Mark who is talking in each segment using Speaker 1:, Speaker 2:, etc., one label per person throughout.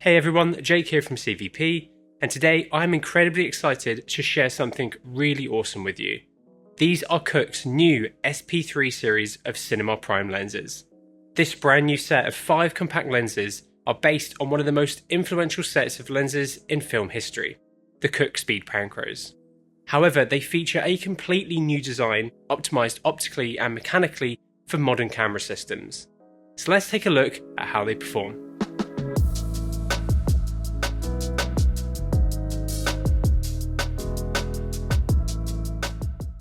Speaker 1: Hey everyone, Jake here from CVP, and today I'm incredibly excited to share something really awesome with you. These are Cooke's new SP3 series of Cinema Prime lenses. This brand new set of 5 compact lenses are based on one of the most influential sets of lenses in film history, the Cooke Speed Panchros. However, they feature a completely new design, optimised optically and mechanically for modern camera systems. So let's take a look at how they perform.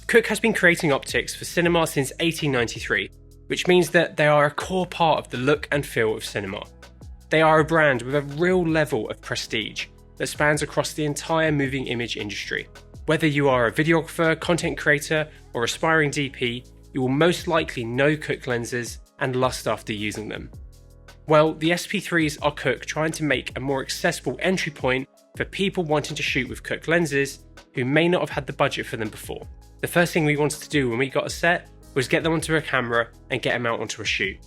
Speaker 1: Cooke has been creating optics for cinema since 1893, which means that they are a core part of the look and feel of cinema. They are a brand with a real level of prestige that spans across the entire moving image industry. Whether you are a videographer, content creator, or aspiring DP, you will most likely know Cooke lenses and lust after using them. Well, the SP3s are Cooke trying to make a more accessible entry point for people wanting to shoot with Cooke lenses who may not have had the budget for them before. The first thing we wanted to do when we got a set was get them onto a camera and get them out onto a shoot.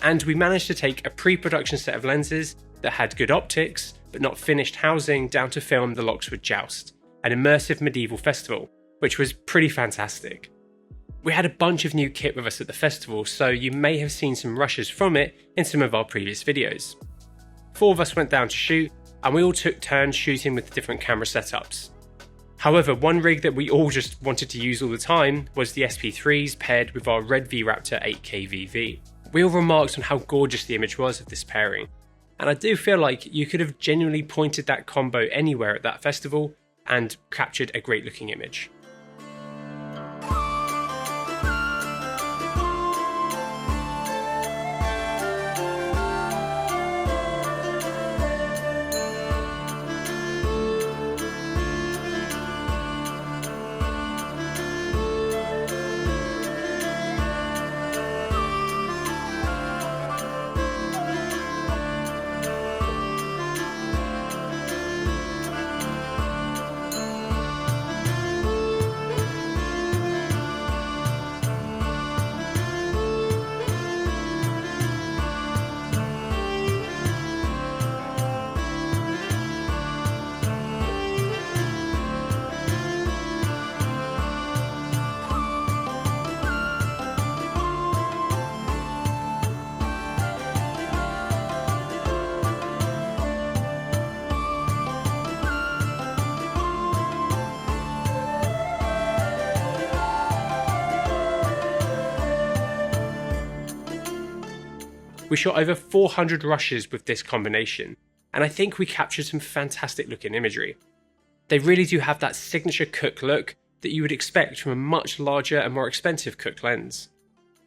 Speaker 1: And we managed to take a pre-production set of lenses that had good optics, but not finished housing down to film the Loxwood Joust, an immersive medieval festival, which was pretty fantastic. We had a bunch of new kit with us at the festival, so you may have seen some rushes from it in some of our previous videos. 4 of us went down to shoot, and we all took turns shooting with different camera setups. However, one rig that we all just wanted to use all the time was the SP3s paired with our red V-Raptor 8K VV. We all remarked on how gorgeous the image was of this pairing, and I do feel like you could have genuinely pointed that combo anywhere at that festival and captured a great looking image. We shot over 400 rushes with this combination, and I think we captured some fantastic looking imagery. They really do have that signature Cooke look that you would expect from a much larger and more expensive Cooke lens.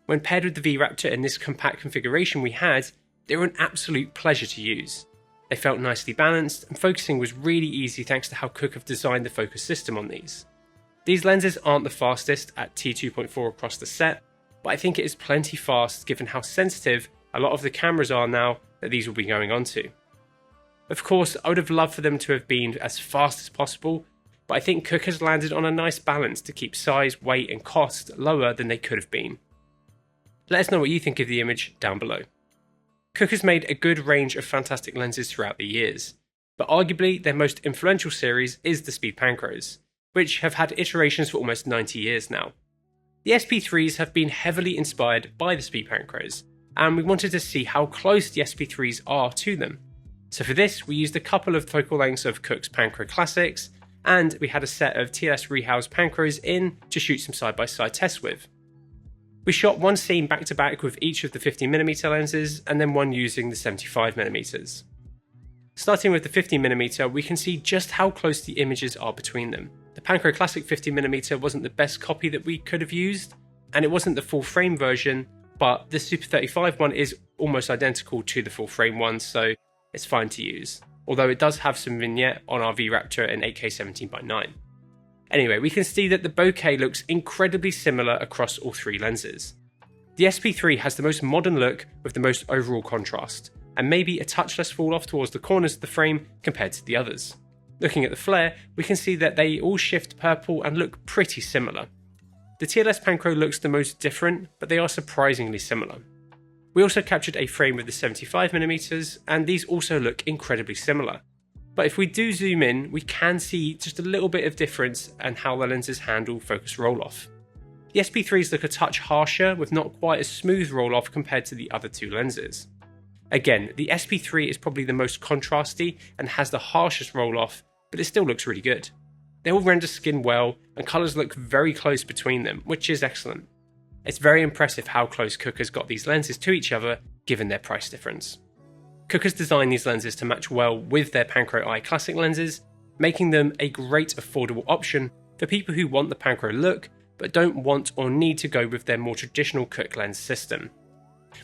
Speaker 1: When paired with the V-Raptor in this compact configuration we had, they were an absolute pleasure to use. They felt nicely balanced, and focusing was really easy thanks to how Cooke have designed the focus system on these. These lenses aren't the fastest at t2.4 across the set, but I think it is plenty fast given how sensitive a lot of the cameras are now that these will be going onto. Of course, I would have loved for them to have been as fast as possible, but I think Cooke has landed on a nice balance to keep size, weight and cost lower than they could have been. Let us know what you think of the image down below. Cooke has made a good range of fantastic lenses throughout the years, but arguably their most influential series is the Speed Panchros, which have had iterations for almost 90 years now. The SP3s have been heavily inspired by the Speed Panchros, and we wanted to see how close the SP3s are to them. So for this, we used a couple of focal lengths of Cooke's Panchro Classics, and we had a set of TLS rehoused Panchros in to shoot some side-by-side tests with. We shot one scene back-to-back with each of the 50mm lenses, and then one using the 75mm. Starting with the 50mm, we can see just how close the images are between them. The Panchro Classic 50mm wasn't the best copy that we could have used, and it wasn't the full frame version, but the Super 35 one is almost identical to the full frame one, so it's fine to use. Although it does have some vignette on our V-Raptor in 8K 17:9. Anyway, we can see that the bokeh looks incredibly similar across all 3 lenses. The SP3 has the most modern look with the most overall contrast, and maybe a touch less fall off towards the corners of the frame compared to the others. Looking at the flare, we can see that they all shift purple and look pretty similar. The TLS Panchro looks the most different, but they are surprisingly similar. We also captured a frame with the 75mm, and these also look incredibly similar. But if we do zoom in, we can see just a little bit of difference in how the lenses handle focus roll-off. The SP3s look a touch harsher with not quite a smooth roll-off compared to the other two lenses. Again, the SP3 is probably the most contrasty and has the harshest roll-off, but it still looks really good. They all render skin well, and colours look very close between them, which is excellent. It's very impressive how close Cooke has got these lenses to each other, given their price difference. Cooke has designed these lenses to match well with their Panchro Eye Classic lenses, making them a great affordable option for people who want the Panchro look, but don't want or need to go with their more traditional Cooke lens system.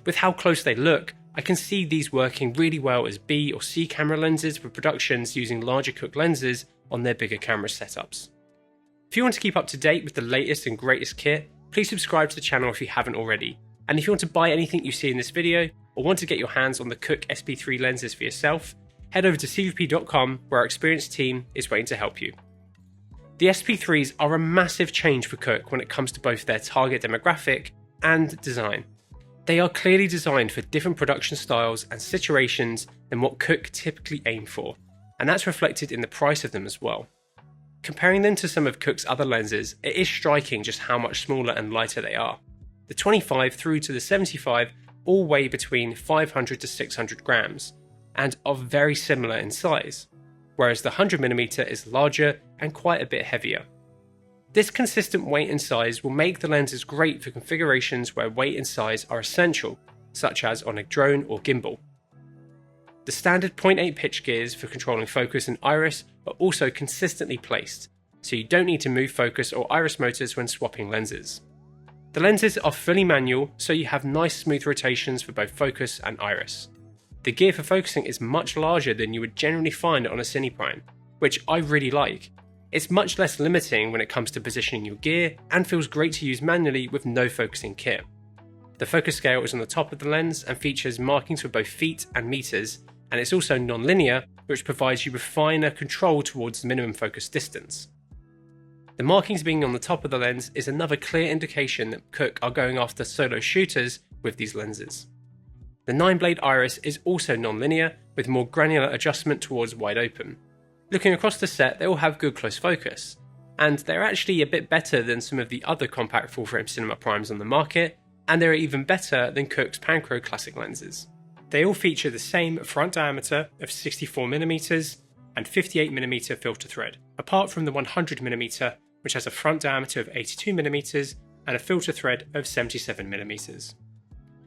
Speaker 1: With how close they look, I can see these working really well as B or C camera lenses for productions using larger Cooke lenses on their bigger camera setups. If you want to keep up to date with the latest and greatest kit, please subscribe to the channel if you haven't already. And if you want to buy anything you see in this video, or want to get your hands on the Cooke SP3 lenses for yourself, head over to cvp.com where our experienced team is waiting to help you. The SP3s are a massive change for Cooke when it comes to both their target demographic and design. They are clearly designed for different production styles and situations than what Cooke typically aim for, and that's reflected in the price of them as well. Comparing them to some of Cooke's other lenses, it is striking just how much smaller and lighter they are. The 25 through to the 75 all weigh between 500 to 600 grams, and are very similar in size, whereas the 100mm is larger and quite a bit heavier. This consistent weight and size will make the lenses great for configurations where weight and size are essential, such as on a drone or gimbal. The standard 0.8 pitch gears for controlling focus and iris are also consistently placed, so you don't need to move focus or iris motors when swapping lenses. The lenses are fully manual, so you have nice smooth rotations for both focus and iris. The gear for focusing is much larger than you would generally find on a Cine Prime, which I really like. It's much less limiting when it comes to positioning your gear and feels great to use manually with no focusing kit. The focus scale is on the top of the lens and features markings for both feet and meters, and it's also non-linear, which provides you with finer control towards the minimum focus distance. The markings being on the top of the lens is another clear indication that Cooke are going after solo shooters with these lenses. The 9-blade iris is also non-linear, with more granular adjustment towards wide open. Looking across the set, they all have good close focus, and they're actually a bit better than some of the other compact full-frame cinema primes on the market, and they're even better than Cooke's Panchro Classic lenses. They all feature the same front diameter of 64mm and 58mm filter thread, apart from the 100mm, which has a front diameter of 82mm and a filter thread of 77mm.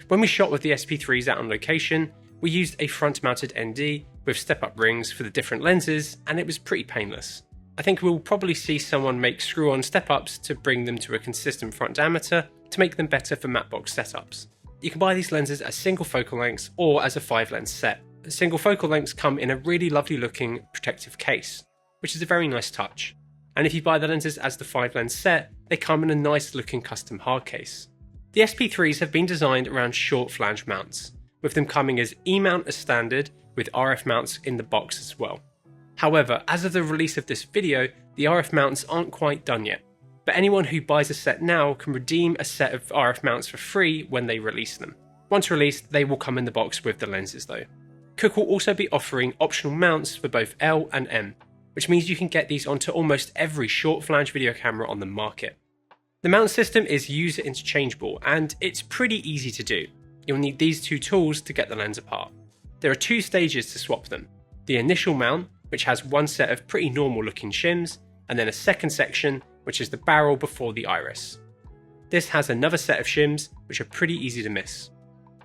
Speaker 1: When we shot with the SP3s out on location, we used a front-mounted ND with step-up rings for the different lenses, and it was pretty painless. I think we'll probably see someone make screw-on step-ups to bring them to a consistent front diameter to make them better for matte box setups. You can buy these lenses as single focal lengths or as a 5-lens set. The single focal lengths come in a really lovely looking protective case, which is a very nice touch. And if you buy the lenses as the 5-lens set, they come in a nice looking custom hard case. The SP3s have been designed around short flange mounts, with them coming as E-mount as standard with RF mounts in the box as well. However, as of the release of this video, the RF mounts aren't quite done yet, but anyone who buys a set now can redeem a set of RF mounts for free when they release them. Once released, they will come in the box with the lenses though. Cooke will also be offering optional mounts for both L and M, which means you can get these onto almost every short flange video camera on the market. The mount system is user interchangeable, and it's pretty easy to do. You'll need these two tools to get the lens apart. There are 2 stages to swap them. The initial mount, which has one set of pretty normal looking shims, and then a second section, which is the barrel before the iris. This has another set of shims, which are pretty easy to miss.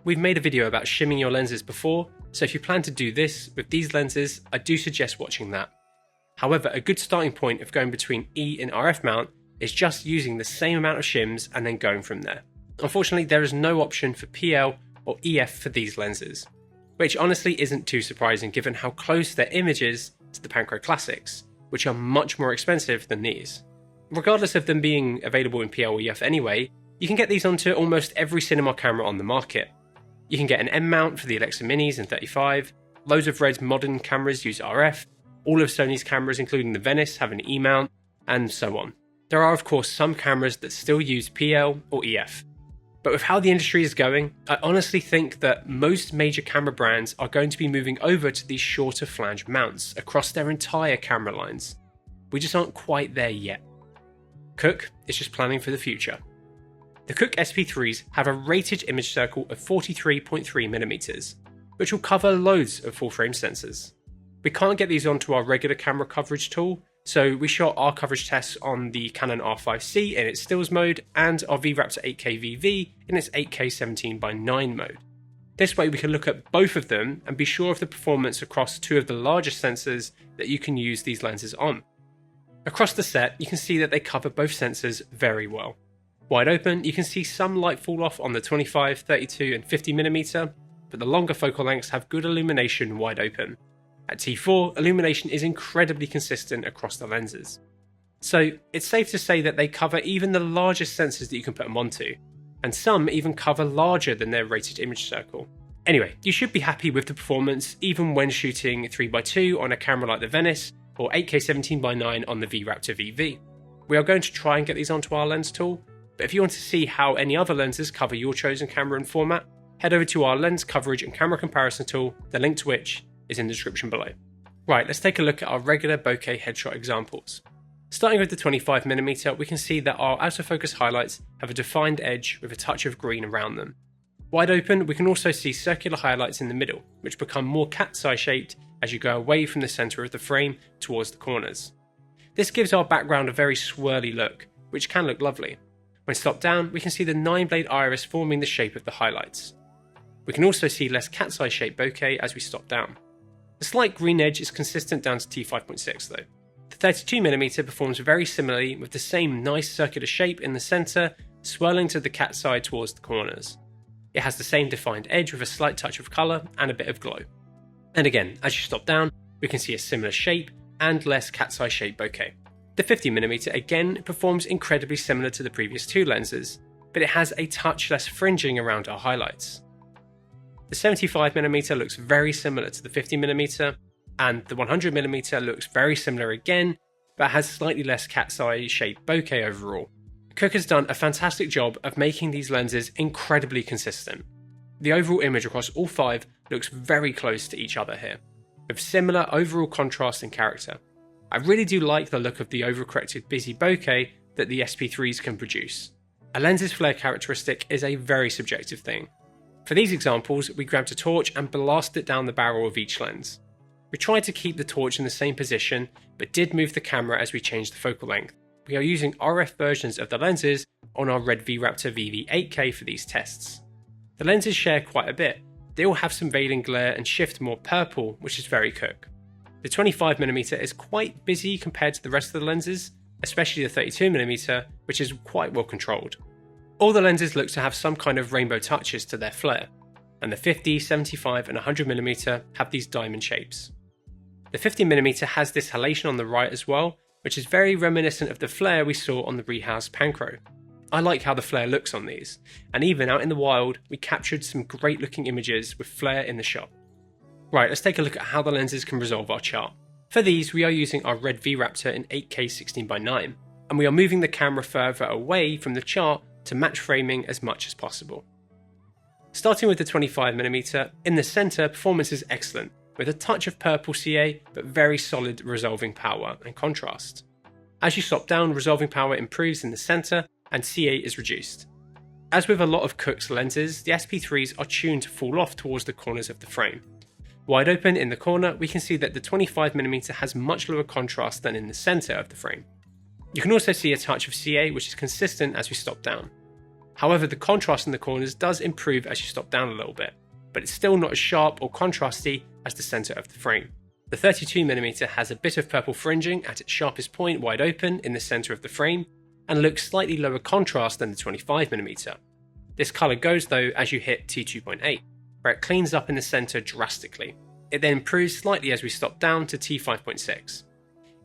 Speaker 1: We've made a video about shimming your lenses before, so if you plan to do this with these lenses, I do suggest watching that. However, a good starting point of going between E and RF mount is just using the same amount of shims and then going from there. Unfortunately, there is no option for PL or EF for these lenses, which honestly isn't too surprising given how close their image is to the Panchro Classics, which are much more expensive than these. Regardless of them being available in PL or EF anyway, you can get these onto almost every cinema camera on the market. You can get an M mount for the Alexa Minis and 35, loads of Red's modern cameras use RF, all of Sony's cameras including the Venice have an E mount, and so on. There are of course some cameras that still use PL or EF. But with how the industry is going, I honestly think that most major camera brands are going to be moving over to these shorter flange mounts across their entire camera lines. We just aren't quite there yet. Cooke is just planning for the future. The Cooke SP3s have a rated image circle of 43.3mm, which will cover loads of full frame sensors. We can't get these onto our regular camera coverage tool, so we shot our coverage tests on the Canon R5C in its stills mode and our VRaptor 8K VV in its 8K 17:9 mode. This way we can look at both of them and be sure of the performance across two of the largest sensors that you can use these lenses on. Across the set, you can see that they cover both sensors very well. Wide open, you can see some light fall off on the 25, 32 and 50mm, but the longer focal lengths have good illumination wide open. At T4, illumination is incredibly consistent across the lenses. So it's safe to say that they cover even the largest sensors that you can put them onto, and some even cover larger than their rated image circle. Anyway, you should be happy with the performance even when shooting 3x2 on a camera like the Venice, or 8K 17:9 on the VRaptor VV. We are going to try and get these onto our lens tool, but if you want to see how any other lenses cover your chosen camera and format, head over to our lens coverage and camera comparison tool, the link to which is in the description below. Right, let's take a look at our regular bokeh headshot examples. Starting with the 25mm, we can see that our autofocus highlights have a defined edge with a touch of green around them. Wide open, we can also see circular highlights in the middle, which become more cat's eye shaped as you go away from the centre of the frame towards the corners. This gives our background a very swirly look, which can look lovely. When stopped down, we can see the 9-blade iris forming the shape of the highlights. We can also see less cat's eye shaped bokeh as we stop down. The slight green edge is consistent down to T5.6 though. The 32mm performs very similarly with the same nice circular shape in the centre, swirling to the cat's eye towards the corners. It has the same defined edge with a slight touch of colour and a bit of glow. And again, as you stop down, we can see a similar shape and less cat's eye shaped bokeh. The 50mm again performs incredibly similar to the previous two lenses, but it has a touch less fringing around our highlights. The 75mm looks very similar to the 50mm, and the 100mm looks very similar again, but has slightly less cat's eye shaped bokeh overall. Cooke has done a fantastic job of making these lenses incredibly consistent. The overall image across all five looks very close to each other here, with similar overall contrast and character. I really do like the look of the overcorrected busy bokeh that the SP3s can produce. A lens's flare characteristic is a very subjective thing. For these examples, we grabbed a torch and blasted it down the barrel of each lens. We tried to keep the torch in the same position, but did move the camera as we changed the focal length. We are using RF versions of the lenses on our red VRaptor VV 8K for these tests. The lenses share quite a bit. They all have some veiling glare and shift more purple, which is very Cooke. The 25mm is quite busy compared to the rest of the lenses, especially the 32mm, which is quite well controlled. All the lenses look to have some kind of rainbow touches to their flare, and the 50, 75 and 100mm have these diamond shapes. The 50mm has this halation on the right as well, which is very reminiscent of the flare we saw on the rehoused Panchro. I like how the flare looks on these, and even out in the wild, we captured some great looking images with flare in the shot. Right, let's take a look at how the lenses can resolve our chart. For these, we are using our red VRaptor in 8K 16:9, and we are moving the camera further away from the chart to match framing as much as possible. Starting with the 25mm, in the centre, performance is excellent, with a touch of purple CA, but very solid resolving power and contrast. As you stop down, resolving power improves in the centre, and CA is reduced. As with a lot of Cooke's lenses, the SP3s are tuned to fall off towards the corners of the frame. Wide open in the corner, we can see that the 25mm has much lower contrast than in the centre of the frame. You can also see a touch of CA, which is consistent as we stop down. However, the contrast in the corners does improve as you stop down a little bit, but it's still not as sharp or contrasty as the centre of the frame. The 32mm has a bit of purple fringing at its sharpest point wide open in the centre of the frame, and looks slightly lower contrast than the 25mm. This colour goes though as you hit T2.8, where it cleans up in the centre drastically. It then improves slightly as we stop down to T5.6.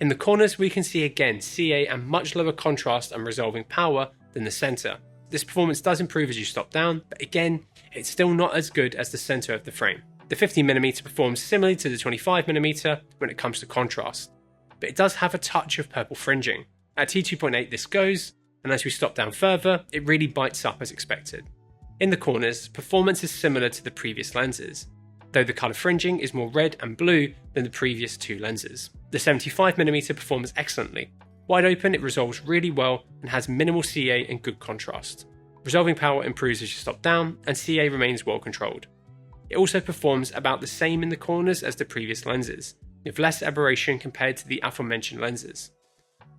Speaker 1: In the corners we can see again CA and much lower contrast and resolving power than the centre. This performance does improve as you stop down, but again, it's still not as good as the centre of the frame. The 50mm performs similarly to the 25mm when it comes to contrast, but it does have a touch of purple fringing. At T2.8 this goes, and as we stop down further, it really bites up as expected. In the corners, performance is similar to the previous lenses, though the colour fringing is more red and blue than the previous two lenses. The 75mm performs excellently. Wide open, it resolves really well and has minimal CA and good contrast. Resolving power improves as you stop down, and CA remains well controlled. It also performs about the same in the corners as the previous lenses, with less aberration compared to the aforementioned lenses.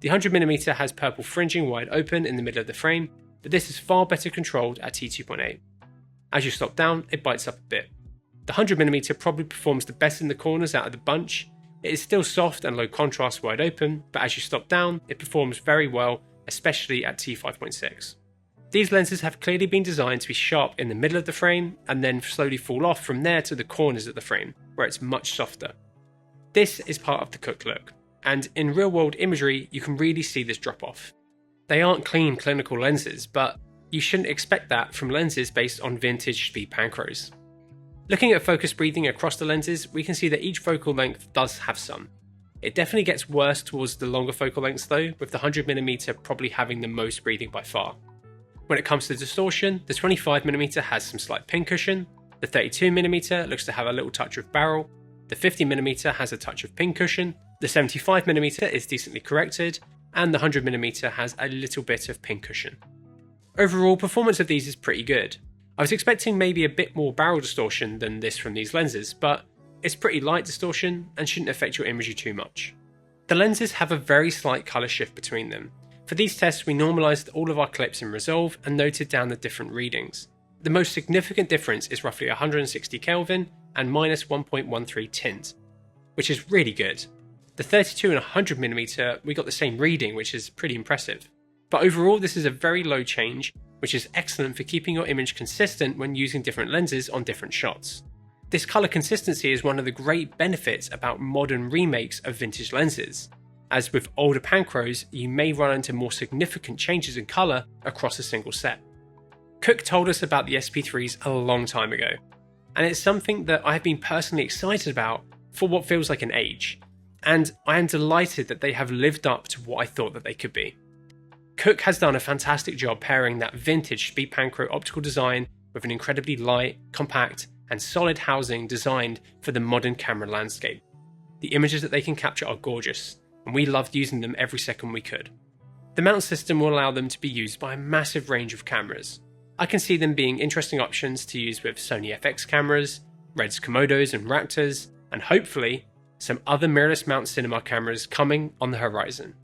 Speaker 1: The 100mm has purple fringing wide open in the middle of the frame, but this is far better controlled at t2.8. As you stop down, it bites up a bit. The 100mm probably performs the best in the corners out of the bunch. It is still soft and low contrast wide open, but as you stop down, it performs very well, especially at t5.6. These lenses have clearly been designed to be sharp in the middle of the frame and then slowly fall off from there to the corners of the frame, where it's much softer. This is part of the Cooke look, and in real world imagery you can really see this drop off. They aren't clean clinical lenses, but you shouldn't expect that from lenses based on vintage Speed Panchros. Looking at focus breathing across the lenses, we can see that each focal length does have some. It definitely gets worse towards the longer focal lengths though, with the 100mm probably having the most breathing by far. When it comes to distortion, the 25mm has some slight pincushion, the 32mm looks to have a little touch of barrel, the 50mm has a touch of pincushion, the 75mm is decently corrected, and the 100mm has a little bit of pincushion. Overall, performance of these is pretty good. I was expecting maybe a bit more barrel distortion than this from these lenses, but it's pretty light distortion and shouldn't affect your imagery too much. The lenses have a very slight colour shift between them. For these tests, we normalised all of our clips in Resolve and noted down the different readings. The most significant difference is roughly 160 Kelvin and minus 1.13 tint, which is really good. The 32 and 100mm, we got the same reading, which is pretty impressive. But overall, this is a very low change, which is excellent for keeping your image consistent when using different lenses on different shots. This colour consistency is one of the great benefits about modern remakes of vintage lenses. As with older Panchros, you may run into more significant changes in colour across a single set. Cooke told us about the SP3s a long time ago, and it's something that I've been personally excited about for what feels like an age, and I am delighted that they have lived up to what I thought that they could be. Cooke has done a fantastic job pairing that vintage Speed Panchro optical design with an incredibly light, compact, and solid housing designed for the modern camera landscape. The images that they can capture are gorgeous, and we loved using them every second we could. The mount system will allow them to be used by a massive range of cameras. I can see them being interesting options to use with Sony FX cameras, Red's Komodos and Raptors, and hopefully some other mirrorless mount cinema cameras coming on the horizon.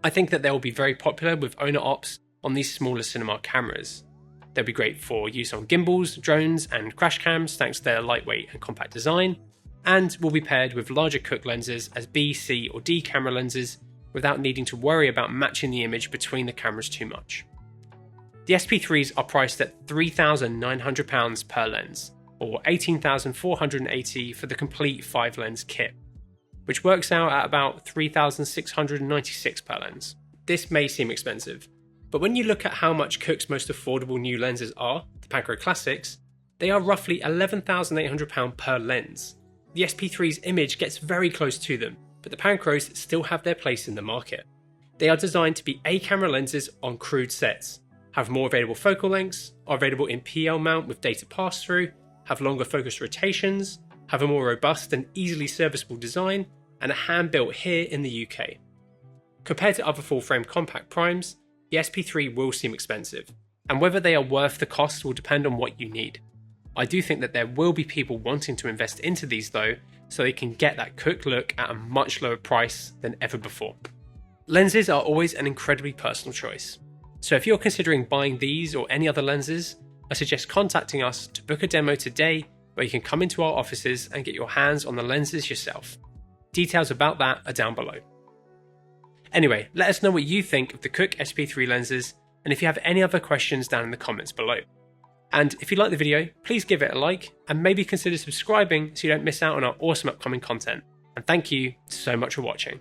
Speaker 1: I think that they will be very popular with owner ops on these smaller cinema cameras. They'll be great for use on gimbals, drones and crash cams thanks to their lightweight and compact design, and will be paired with larger Cooke lenses as B, C or D camera lenses without needing to worry about matching the image between the cameras too much. The SP3s are priced at £3,900 per lens, or $18,480 for the complete 5-lens kit, which works out at about $3,696 per lens. This may seem expensive, but when you look at how much Cooke's most affordable new lenses are, the Panchro Classics, they are roughly £11,800 per lens. The SP3's image gets very close to them, but the Panchros still have their place in the market. They are designed to be A-camera lenses on crude sets, have more available focal lengths, are available in PL mount with data pass-through, have longer focus rotations, have a more robust and easily serviceable design, and are hand-built here in the UK. Compared to other full-frame compact primes, the SP3 will seem expensive, and whether they are worth the cost will depend on what you need. I do think that there will be people wanting to invest into these though, so they can get that Cooke look at a much lower price than ever before. Lenses are always an incredibly personal choice, so if you're considering buying these or any other lenses, I suggest contacting us to book a demo today where you can come into our offices and get your hands on the lenses yourself. Details about that are down below. Anyway, let us know what you think of the Cooke SP3 lenses, and if you have any other questions down in the comments below. And if you like the video, please give it a like and maybe consider subscribing so you don't miss out on our awesome upcoming content. And thank you so much for watching.